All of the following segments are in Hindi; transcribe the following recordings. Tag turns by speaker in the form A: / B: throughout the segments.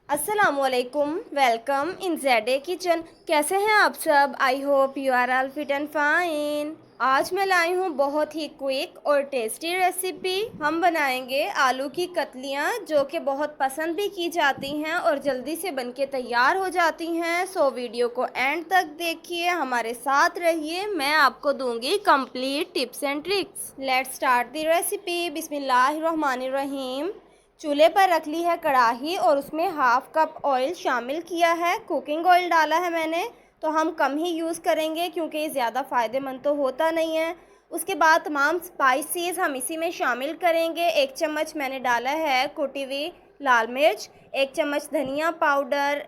A: अस्सलामुअलैकुम, वेलकम इन ज़ेडे किचन। कैसे हैं आप सब? I hope you are all fit and fine. आज मैं लाई हूँ बहुत ही क्विक और टेस्टी रेसिपी। हम बनाएंगे आलू की कतलियाँ, जो कि बहुत पसंद भी की जाती हैं और जल्दी से बनके तैयार हो जाती हैं। सो वीडियो को एंड तक देखिए, हमारे साथ रहिए। मैं आपको दूंगी complete tips and tricks. Let's start the recipe. बिस्मिल्लाहिर्रहमानिर्रहीम। चूल्हे पर रख ली है कढ़ाई और उसमें हाफ कप ऑयल शामिल किया है। कुकिंग ऑयल डाला है मैंने, तो हम कम ही यूज़ करेंगे क्योंकि ये ज़्यादा फ़ायदेमंद तो होता नहीं है। उसके बाद तमाम स्पाइसेस हम इसी में शामिल करेंगे। 1 चम्मच मैंने डाला है कुटी हुई लाल मिर्च, 1 चम्मच धनिया पाउडर,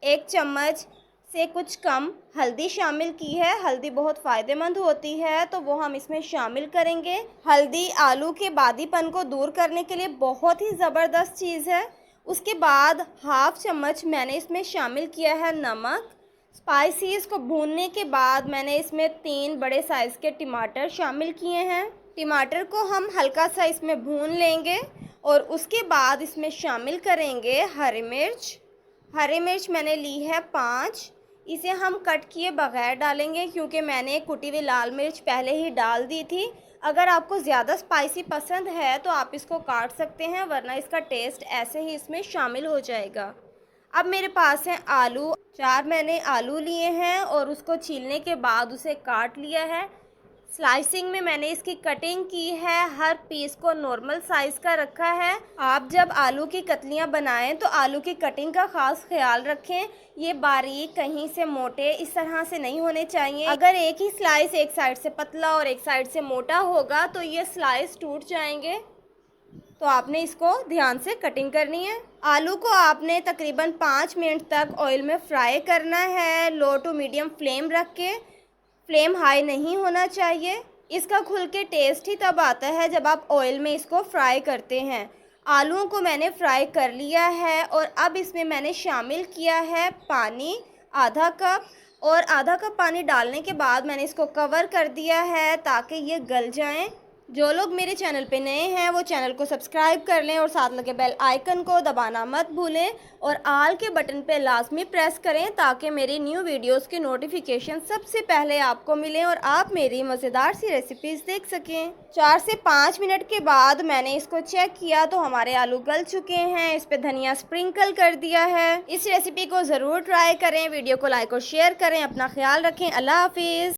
A: 1 चम्मच से कुछ कम हल्दी शामिल की है। हल्दी बहुत फ़ायदेमंद होती है, तो वो हम इसमें शामिल करेंगे। हल्दी आलू के बादीपन को दूर करने के लिए बहुत ही ज़बरदस्त चीज़ है। उसके बाद हाफ चम्मच मैंने इसमें शामिल किया है नमक। स्पाइसीज को भूनने के बाद मैंने इसमें 3 बड़े साइज़ के टमाटर शामिल किए हैं। टमाटर को हम हल्का सा इसमें भून लेंगे और उसके बाद इसमें शामिल करेंगे हरी मिर्च। हरी मिर्च मैंने ली है 5। इसे हम कट किए बगैर डालेंगे क्योंकि मैंने कुटी हुई लाल मिर्च पहले ही डाल दी थी। अगर आपको ज़्यादा स्पाइसी पसंद है तो आप इसको काट सकते हैं, वरना इसका टेस्ट ऐसे ही इसमें शामिल हो जाएगा। अब मेरे पास है आलू। 4 मैंने आलू लिए हैं और उसको छीलने के बाद उसे काट लिया है। स्लाइसिंग में मैंने इसकी कटिंग की है। हर पीस को नॉर्मल साइज़ का रखा है। आप जब आलू की कतलियाँ बनाएं तो आलू की कटिंग का ख़ास ख्याल रखें। ये बारीक, कहीं से मोटे इस तरह से नहीं होने चाहिए। अगर एक ही स्लाइस एक साइड से पतला और एक साइड से मोटा होगा तो ये स्लाइस टूट जाएंगे। तो आपने इसको ध्यान से कटिंग करनी है। आलू को आपने तकरीबन 5 मिनट तक ऑयल में फ्राई करना है, लो टू मीडियम फ्लेम रख के। फ्लेम हाई नहीं होना चाहिए। इसका खुल के टेस्ट ही तब आता है जब आप ऑयल में इसको फ्राई करते हैं। आलूओं को मैंने फ्राई कर लिया है और अब इसमें मैंने शामिल किया है पानी, आधा कप। और आधा कप पानी डालने के बाद मैंने इसको कवर कर दिया है ताकि ये गल जाएं। जो लोग मेरे चैनल पे नए हैं वो चैनल को सब्सक्राइब कर लें और साथ लगे बेल आइकन को दबाना मत भूलें और आल के बटन पे लाजमी प्रेस करें ताकि मेरी न्यू वीडियोस के नोटिफिकेशन सबसे पहले आपको मिलें और आप मेरी मज़ेदार सी रेसिपीज़ देख सकें। 4 से 5 मिनट के बाद मैंने इसको चेक किया तो हमारे आलू गल चुके हैं। इस पर धनिया स्प्रिंकल कर दिया है। इस रेसिपी को ज़रूर ट्राई करें। वीडियो को लाइक और शेयर करें। अपना ख्याल रखें। अल्लाह हाफिज़।